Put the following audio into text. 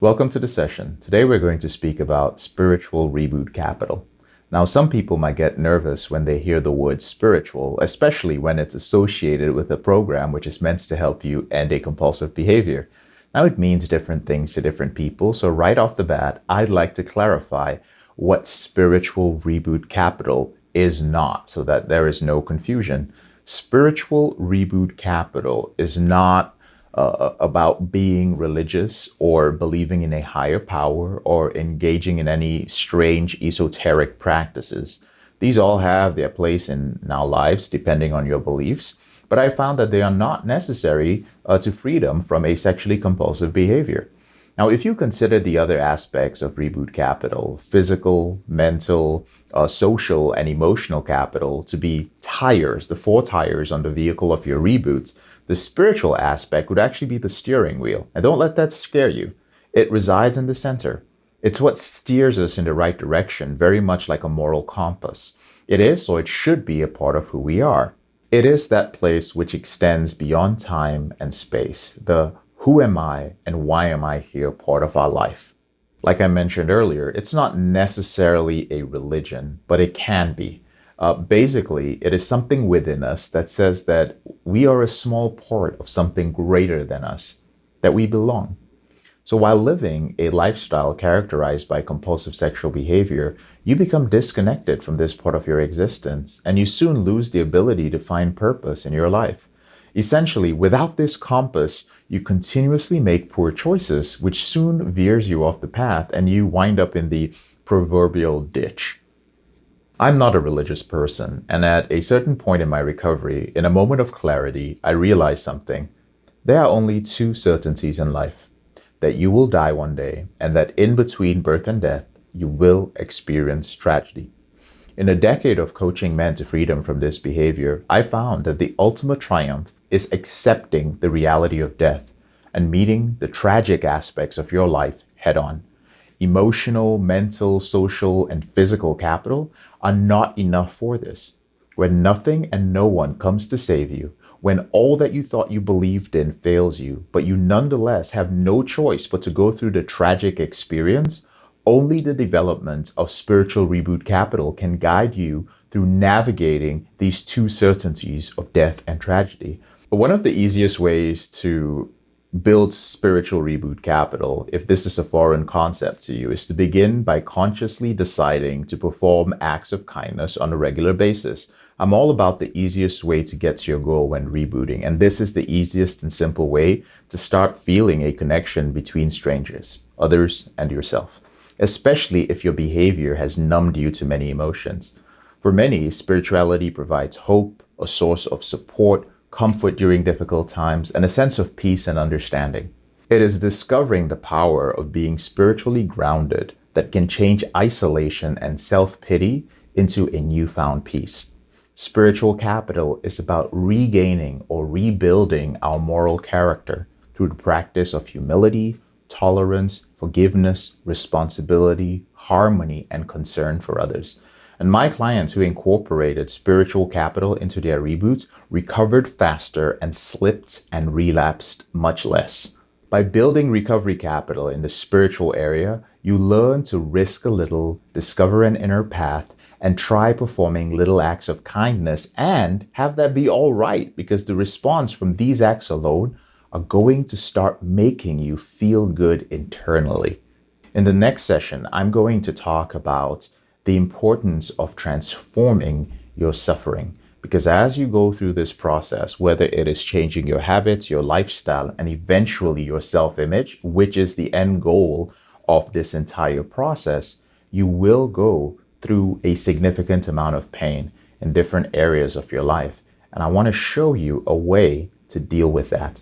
Welcome to the session. Today we're going to speak about spiritual reboot capital. Now, some people might get nervous when they hear the word spiritual, especially when it's associated with a program which is meant to help you end a compulsive behavior. Now, it means different things to different people, so right off the bat, I'd like to clarify what spiritual reboot capital is not, so that there is no confusion. Spiritual reboot capital is not about being religious or believing in a higher power or engaging in any strange esoteric practices. These all have their place in our lives depending on your beliefs, but I found that they are not necessary to freedom from a sexually compulsive behavior. Now, if you consider the other aspects of reboot capital, physical, mental, social, and emotional capital to be tires, the four tires on the vehicle of your reboots, the spiritual aspect would actually be the steering wheel. And don't let that scare you. It resides in the center. It's what steers us in the right direction, very much like a moral compass. It is, or it should be, a part of who we are. It is that place which extends beyond time and space, the who am I and why am I here part of our life. Like I mentioned earlier, it's not necessarily a religion, but it can be. Basically, it is something within us that says that we are a small part of something greater than us, that we belong. So while living a lifestyle characterized by compulsive sexual behavior, you become disconnected from this part of your existence, and you soon lose the ability to find purpose in your life. Essentially, without this compass, you continuously make poor choices, which soon veers you off the path, and you wind up in the proverbial ditch. I'm not a religious person, and at a certain point in my recovery, in a moment of clarity, I realized something. There are only two certainties in life: that you will die one day, and that in between birth and death, you will experience tragedy. In a decade of coaching men to freedom from this behavior, I found that the ultimate triumph is accepting the reality of death and meeting the tragic aspects of your life head on. Emotional, mental, social, and physical capital are not enough for this. When nothing and no one comes to save you, when all that you thought you believed in fails you, but you nonetheless have no choice but to go through the tragic experience, only the development of spiritual reboot capital can guide you through navigating these two certainties of death and tragedy. One of the easiest ways to build spiritual reboot capital, if this is a foreign concept to you, is to begin by consciously deciding to perform acts of kindness on a regular basis. I'm all about the easiest way to get to your goal when rebooting, and this is the easiest and simple way to start feeling a connection between strangers, others, and yourself, especially if your behavior has numbed you to many emotions. For many, spirituality provides hope, a source of support, comfort during difficult times, and a sense of peace and understanding. It is discovering the power of being spiritually grounded that can change isolation and self-pity into a newfound peace. Spiritual capital is about regaining or rebuilding our moral character through the practice of humility, tolerance, forgiveness, responsibility, harmony, and concern for others. And my clients who incorporated spiritual capital into their reboots recovered faster and slipped and relapsed much less. By building recovery capital in the spiritual area, you learn to risk a little, discover an inner path, and try performing little acts of kindness and have that be all right, because the response from these acts alone are going to start making you feel good internally. In the next session, I'm going to talk about the importance of transforming your suffering. Because as you go through this process, whether it is changing your habits, your lifestyle, and eventually your self-image, which is the end goal of this entire process, you will go through a significant amount of pain in different areas of your life. And I want to show you a way to deal with that.